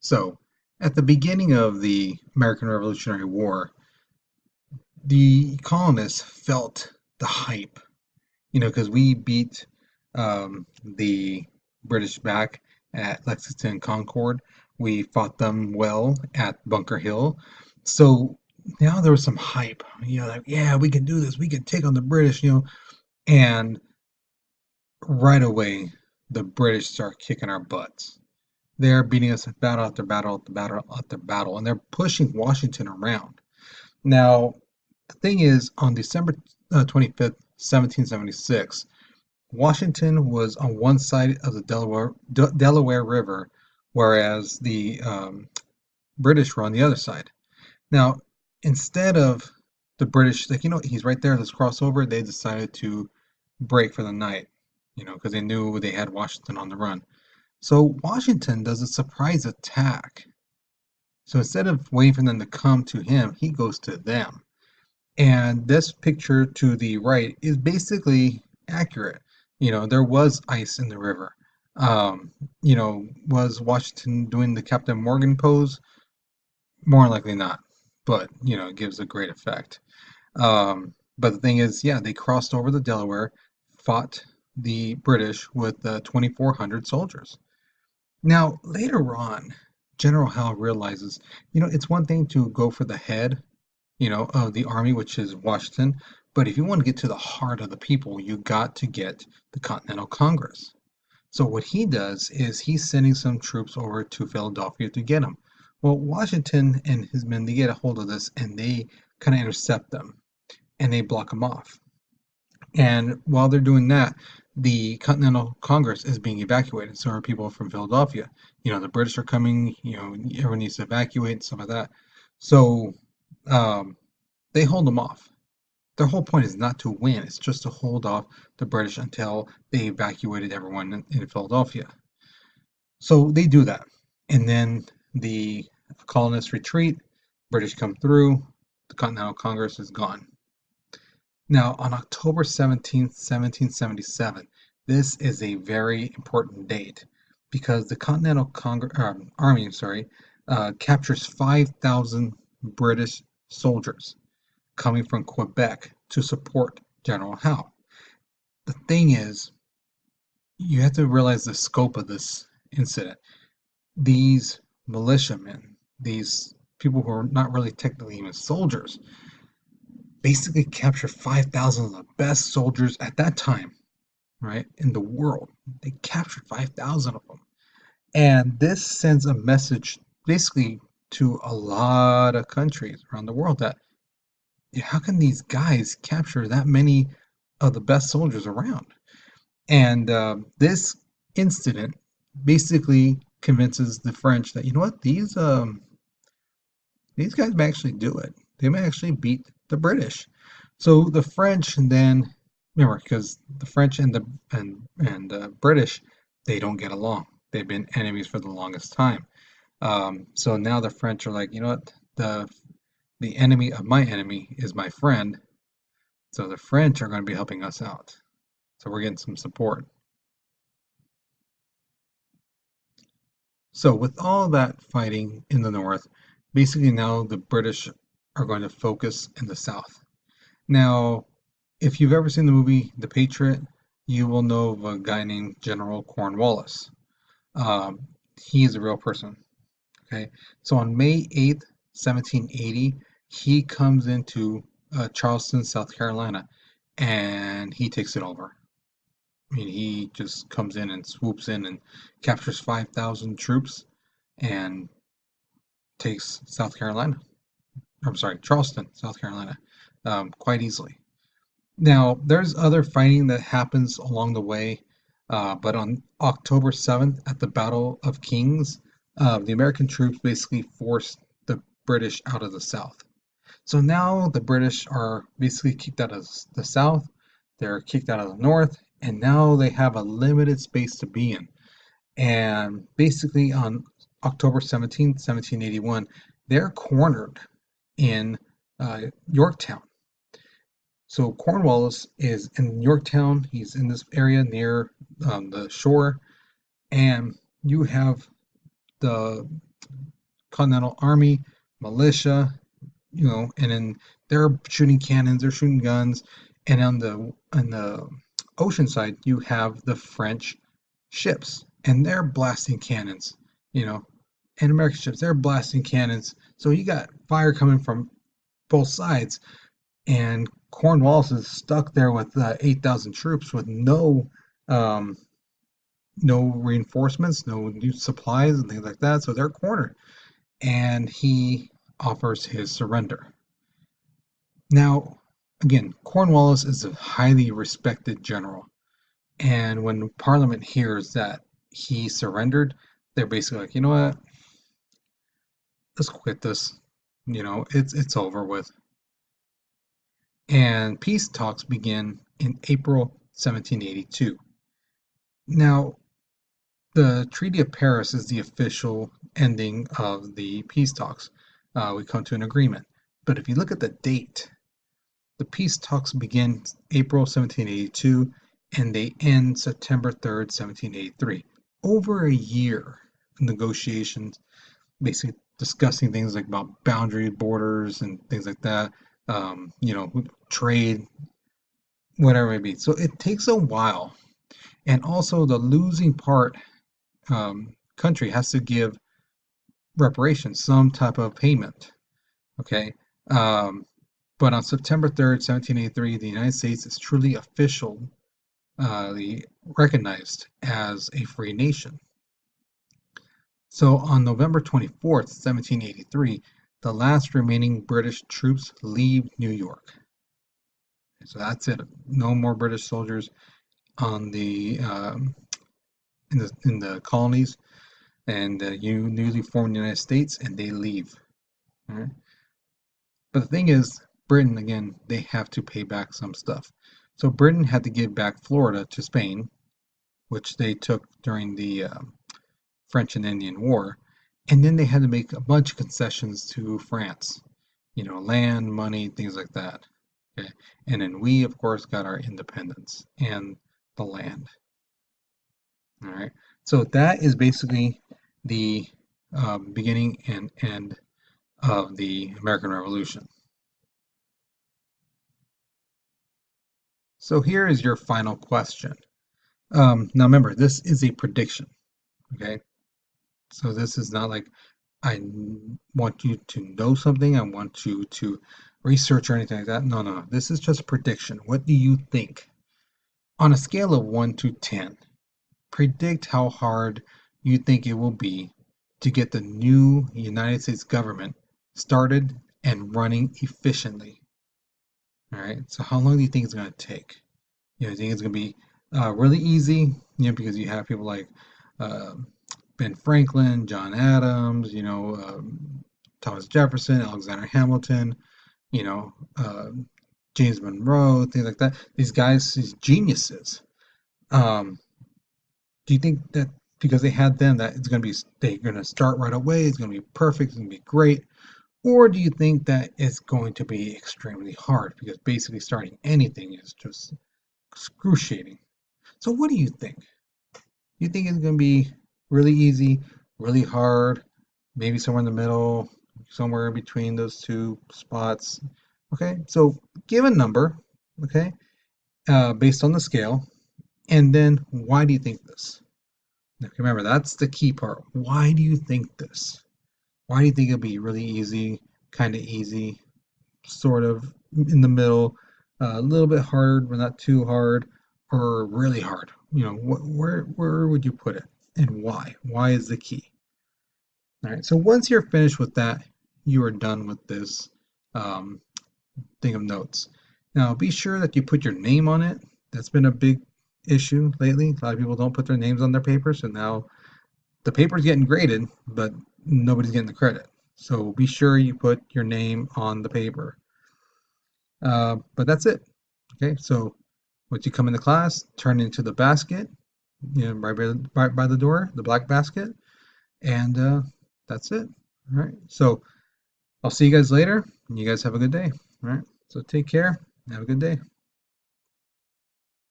So, at the beginning of the American Revolutionary War, the colonists felt the hype, because we beat the British back at Lexington and Concord. We fought them well at Bunker Hill. So now there was some hype, like, yeah, we can do this. We can take on the British, and right away, the British start kicking our butts. They're beating us at battle after battle after battle after battle, and they're pushing Washington around. Now, the thing is, on December 25th, 1776, Washington was on one side of the Delaware River, whereas the British were on the other side. Now, instead of the British, like, he's right there, let's cross over, they decided to break for the night, because they knew they had Washington on the run. So Washington does a surprise attack. So instead of waiting for them to come to him, he goes to them. And this picture to the right is basically accurate. There was ice in the river. Was Washington doing the Captain Morgan pose? More likely not, but it gives a great effect. But the thing is, yeah, they crossed over the Delaware, fought the British with 2,400 soldiers. Now, later on, General Howe realizes, it's one thing to go for the head, of the army, which is Washington, but if you want to get to the heart of the people, you got to get the Continental Congress. So what he does is he's sending some troops over to Philadelphia to get him. Well, Washington and his men, they get a hold of this and they kind of intercept them and they block them off. And while they're doing that, the Continental Congress is being evacuated. So are people from Philadelphia. The British are coming, everyone needs to evacuate and stuff like that. So um, they hold them off. Their whole point is not to win, it's just to hold off the British until they evacuated everyone in Philadelphia. So they do that. And then the colonists retreat, British come through, the Continental Congress is gone. Now, on October 17th, 1777, this is a very important date because the Continental Army, captures 5,000 British soldiers coming from Quebec to support General Howe. The thing is, you have to realize the scope of this incident. These militiamen, these people who are not really technically even soldiers, basically capture 5,000 of the best soldiers at that time, right, in the world. They captured 5,000 of them. And this sends a message basically to a lot of countries around the world that, yeah, how can these guys capture that many of the best soldiers around? And this incident basically convinces the French that, you know what, these guys may actually do it. They may actually beat the British. So the French then, remember, because the French and the British, they don't get along. They've been enemies for the longest time. So now the French are like, you know what, the enemy of my enemy is my friend. So the French are going to be helping us out. So we're getting some support. So with all that fighting in the north, basically now the British are going to focus in the south. Now, if you've ever seen the movie The Patriot, you will know of a guy named General Cornwallis. Um, he is a real person. Okay, so on May 8th, 1780, he comes into Charleston, South Carolina, and he takes it over. I mean, he just comes in and swoops in and captures 5,000 troops and takes South Carolina. I'm sorry, Charleston, South Carolina, quite easily. Now, there's other fighting that happens along the way, but on October 7th, at the Battle of Kings, the American troops basically forced the British out of the South. So now the British are basically kicked out of the South, they're kicked out of the North, and now they have a limited space to be in. And basically on October 17th, 1781, they're cornered in Yorktown. So Cornwallis is in Yorktown. He's in this area near the shore, and you have the Continental Army, militia, and then they're shooting cannons, they're shooting guns, and on the ocean side you have the French ships, and they're blasting cannons, you know, and American ships they're blasting cannons. So you got fire coming from both sides, and Cornwallis is stuck there with 8,000 troops with um, no reinforcements, no new supplies, and things like that. So they're cornered, and he offers his surrender. Now, again, Cornwallis is a highly respected general, and when Parliament hears that he surrendered, they're basically like, you know what, let's quit this. It's over with. And peace talks begin in April 1782. Now, the Treaty of Paris is the official ending of the peace talks. We come to an agreement. But if you look at the date, the peace talks begin April 1782 and they end September 3rd, 1783. Over a year of negotiations, basically discussing things like about boundary borders and things like that, trade, whatever it may be. So it takes a while. And also, the losing country has to give reparations, some type of payment. Okay. Um, but on September 3rd, 1783, the United States is truly officially recognized as a free nation. So on November 24th, 1783, the last remaining British troops leave New York. So that's it. No more British soldiers on the in the colonies, and you newly formed United States, and they leave. All right? But the thing is, Britain again, they have to pay back some stuff. So Britain had to give back Florida to Spain, which they took during the French and Indian War, and then they had to make a bunch of concessions to France. Land, money, things like that. Okay, and then we, of course, got our independence and the land. All right. So that is basically the beginning and end of the American Revolution. So here is your final question. Now remember, this is a prediction. Okay. So this is not like I want you to know something. I want you to research or anything like that. No, no. This is just a prediction. What do you think? On a scale of 1 to 10, predict how hard you think it will be to get the new United States government started and running efficiently. All right. So how long do you think it's going to take? You think it's going to be really easy? Because you have people like uh, Ben Franklin, John Adams, Thomas Jefferson, Alexander Hamilton, you know, uh, James Monroe, things like that. These guys, these geniuses. Um, do you think that because they had them, that it's going to be they're going to start right away? It's going to be perfect. It's going to be great. Or do you think that it's going to be extremely hard because basically starting anything is just excruciating? So what do you think? You think it's going to be really easy, really hard, maybe somewhere in the middle, somewhere in between those two spots? Okay, so give a number, okay, based on the scale, and then why do you think this? Now, remember, that's the key part. Why do you think this? Why do you think it'll be really easy, kind of easy, sort of in the middle, a little bit hard, but not too hard, or really hard? Where would you put it, and why? Why is the key? All right. So once you're finished with that, you are done with this um, thing of notes. Now, be sure that you put your name on it. That's been a big issue lately. A lot of people don't put their names on their papers, and now the paper's getting graded, but nobody's getting the credit. So be sure you put your name on the paper. But that's it. Okay, so once you come into class, turn into the basket, right by the door, the black basket, and that's it. All right, so I'll see you guys later, and you guys have a good day. All right, so take care. Have a good day.